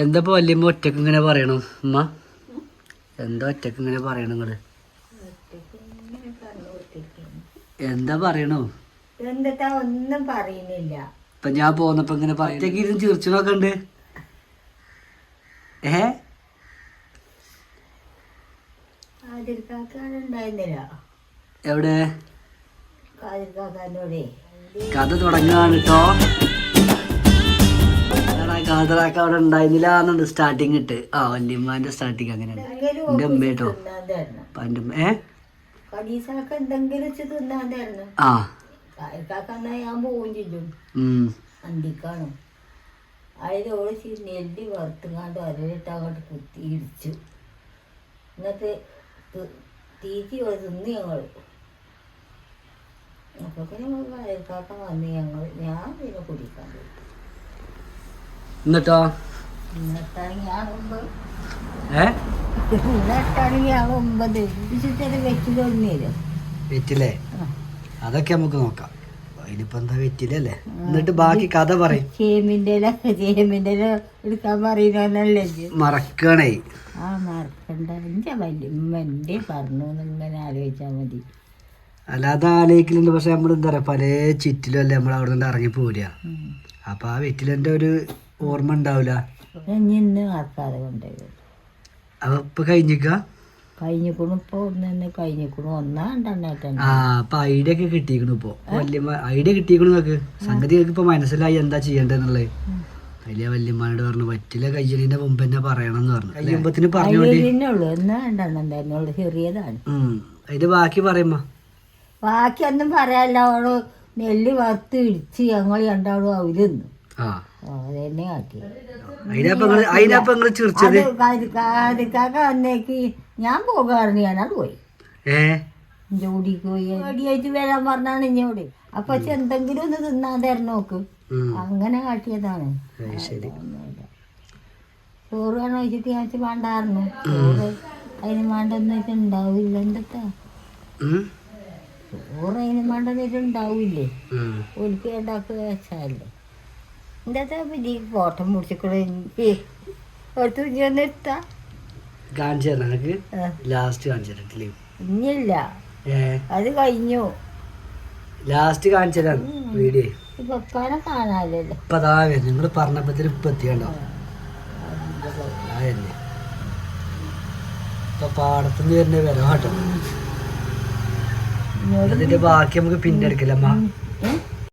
എന്താ വല്യമ്മ ഒറ്റക്ക് ഇങ്ങനെ പറയണു അമ്മ? എന്താ ഒറ്റക്ക് ഇങ്ങനെ പറയണു നിങ്ങള്? എന്താ പറയണു? എന്താ ഒന്നും പറയുന്നില്ല. ഇപ്പൊ ഞാൻ പോന്നപ്പോ ഇങ്ങനെ ഒറ്റക്ക് ഇരുന്ന് ചിരിച്ചണൊക്കെ ഉണ്ട്. എവിടെ കഥ തുടങ്ങാണ് കേട്ടോ. കാതറാക്ക അവിടെ ഉണ്ടായിരുന്നില്ല സ്റ്റാർട്ടിങ് ഇട്ട്. വല്യമ്മാന്റെ സ്റ്റാർട്ടിങ് അങ്ങനെയാണ്. എന്റെ അമ്മ കേട്ടോ. ഞാൻ പോവും ചെയ്യും അന്തിക്കാണ്. അതിലോട് നെല്ലി വറുത്തുങ്ങാണ്ട് ഒരലിട്ട് അങ്ങോട്ട് കുത്തി ഇടിച്ചു. എന്നിട്ട് തീറ്റി തിന്ന് ഞങ്ങള്. അപ്പൊ പിന്നെ അയൽക്കാക്ക വന്ന് ഞാൻ പിന്നെ കുടിക്കാൻ പോയി. എന്നിട്ടോ ഇന്നത്താണെങ്കിൽ ഞാൻ 9 വെച്ചിലൊന്നേരും വെറ്റില്ലേ? അതൊക്കെ നമുക്ക് നോക്കാം. അതിനിപ്പോ എന്താ വെറ്റിലല്ലേ. എന്നിട്ട് ബാക്കി കഥ പറയും. ചേമ്പിന്റെ എടുക്കാൻ പറയുന്നല്ലേ മറക്കണേ. മറക്കണ്ട. എന്റെ വല്യമ്മന്റെ പറഞ്ഞു ഇങ്ങനെ ആലോചിച്ചാ മതി. അല്ലാതെ ആലോചിക്കലുണ്ട്. പക്ഷെ നമ്മൾ എന്താ പറയാ പല ചുറ്റിലും അല്ലേ നമ്മൾ അവിടെ നിന്ന് ഇറങ്ങി പോരുക. അപ്പൊ ആ വെറ്റിലിന്റെ ഒരു ഓർമ്മ ഉണ്ടാവില്ല. ഇന്ന് മറക്കാതെ കൊണ്ടുപോയി. അപ്പൊ ഇപ്പൊ കഴിഞ്ഞിക്ക കഴിഞ്ഞിക്കണു. ഇപ്പൊ ഒന്ന് കഴിഞ്ഞിക്കണു. ഒന്നാണ്ടെണ്ണ. അപ്പൊ ഐഡിയ ഒക്കെ കിട്ടിക്കണു. ഇപ്പൊ വല്യമ്മ ഐഡിയ കിട്ടിക്കണു. നോക്ക് സംഗതി ഇപ്പൊ മനസ്സിലായി എന്താ ചെയ്യേണ്ടതെന്നുള്ളത്. വലിയ വല്യമ്മയോട് പറഞ്ഞു പറ്റില്ല കയ്യലിന്റെ മുമ്പ് തന്നെ പറയണമെന്ന് പറഞ്ഞു. കയ്യുമ്പത്തിന് പറഞ്ഞോളൂ. ഒന്നാണ്ടെണ്ണം തന്നെയുള്ളു. ചെറിയതാണ്. അതിന്റെ ബാക്കി പറയുമ്പോ ബാക്കി ഒന്നും പറയാല്ല. അവള് നെല്ല് വറുത്ത് ഇടിച്ച് ഞങ്ങൾ രണ്ടാളും അവരുന്നു. അതെന്നെ കാട്ടി. വന്നേക്ക് ഞാൻ പോകാറുണ്ട്. ഞാനത് പോയി ജോഡിക്ക് പോയി. അടിയായിട്ട് വരാൻ പറഞ്ഞാണ് ഇഞ്ഞോട്. അപ്പൊ എന്തെങ്കിലും ഒന്ന് തിന്നാൻ തരണം നോക്ക്. അങ്ങനെ കാട്ടിയതാണ്. ചോറ് വേണം വെച്ചിട്ട് ഞാൻ വേണ്ടായിരുന്നു. ചോറ് അതിന് വേണ്ടെന്ന് വെച്ചാൽ ഉണ്ടാവില്ല. എന്താ ചോറ് അതിന് വേണ്ടെന്ന് വെച്ചാൽ ഉണ്ടാവില്ലേ? ഒലിക്ക് ഉണ്ടാക്കുക വെച്ചാലേ. എന്താ പിന്നെ ഫോട്ടോ മുടിച്ചിക്കൂടെ നിർത്താ. ഇനിയില്ല, അത് കഴിഞ്ഞു. ലാസ്റ്റ് കാണിച്ചതാണ് വീഡിയോ. പപ്പാനെ കാണാനല്ലോ. ഇപ്പൊ അതാ നിങ്ങള് പറഞ്ഞപ്പത്തിന് ഇപ്പൊ എത്തിയണ്ടോ? ഇപ്പൊ പാടത്തുനിന്ന് വരുന്ന വരാം കേട്ടോ. അതിന്റെ ബാക്കി നമുക്ക് പിന്നെ എടുക്കില്ലമ്മ.